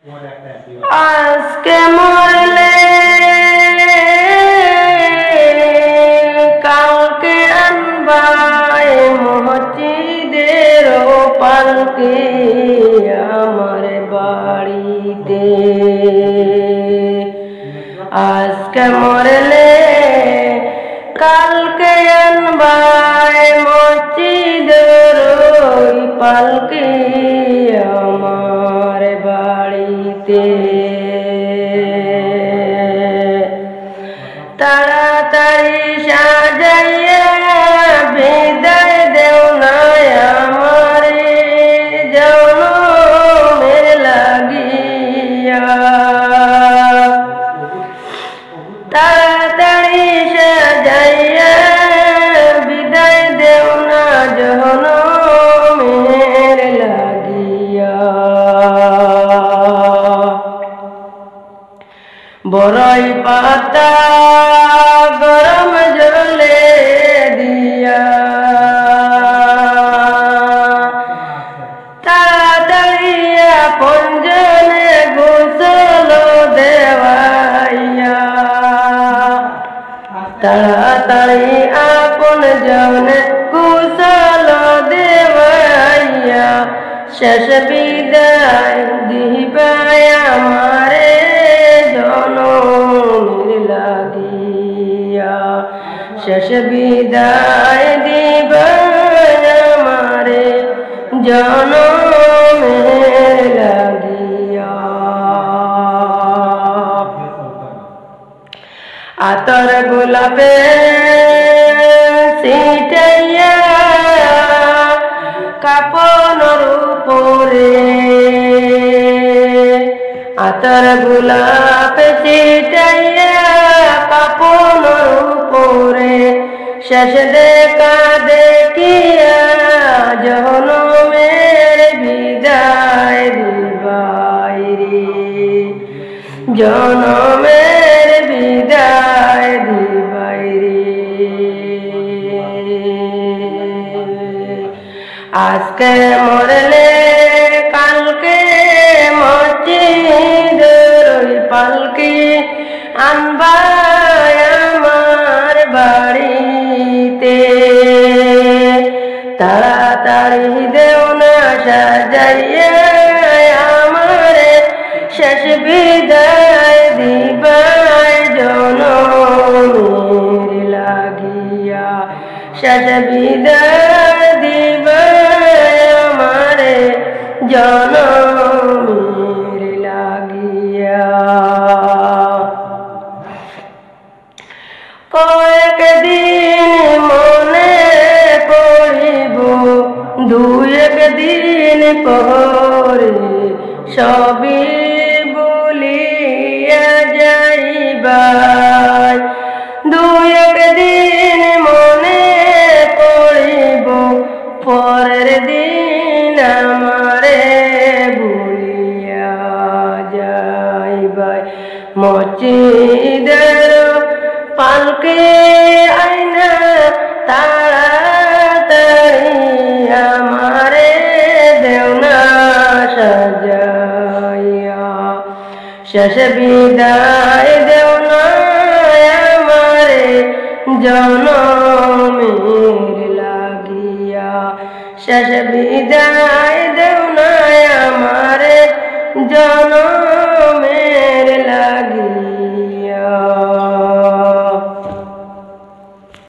আজকে মরলে কালকে আনবাই মসজিদের পালকি আমার বাড়িতে। আজকে মরলে কালকে আনবাই মসজিদের পালকি আমার বাড়িতে। তাড়াতাড়ি সাজাইয়া বিদায় দেও না আমারে জনমের লাগিয়া। তাড়াতাড়ি সাজাইয়া বিদায় দেও না জনমের লাগিয়া। বড়ই পাতা গরম জলে দিয়া তাড়াতাড়ি আপনজনে গোসল দেওয়াইয়া। তাড়াতাড়ি আপনজনে গোসল দেওয়াইয়া শেষ বিদায় দিবাই আমারে জনমের লাগিয়া। শেষ বিদায় দিবাই আমারে জনমের লাগিয়া। আতর গোলাপে ছিটাইয়া কাপনের উপরে। আতর গোলাপ ছিটাইয়া কাপনের উপরে শেষ দেখা দেখিয়া জনমের বিদায় দিবাই রে। জনমের বিদায় দিবাই রে। আজকে মরলে কালকে মসজিদের পালকি আনবাই আমার বাড়িতে। তাড়াতাড়ি দেও না সাজাইয়া আমারে শেষ বিদায় দিবাই জনমের লাগিয়া। শেষ বিদায় দিবাই আমারে জনমের লাগিয়া। কয়েকদিন মনে পড়িব দুই একদিন পরে সবই ভুলিয়া যাইবাই। দুই একদিন মনে পড়িব পরের দিন আমারে ভুলিয়া যাইবাই। মসজিদের পালকি আইনা তাড়াতাড়ি আমারে দেও না সাজাইয়া। শেষ বিদায় দেও না আমারে জনমের লাগিয়া। শেষ বিদায় দেও না আমারে জনমের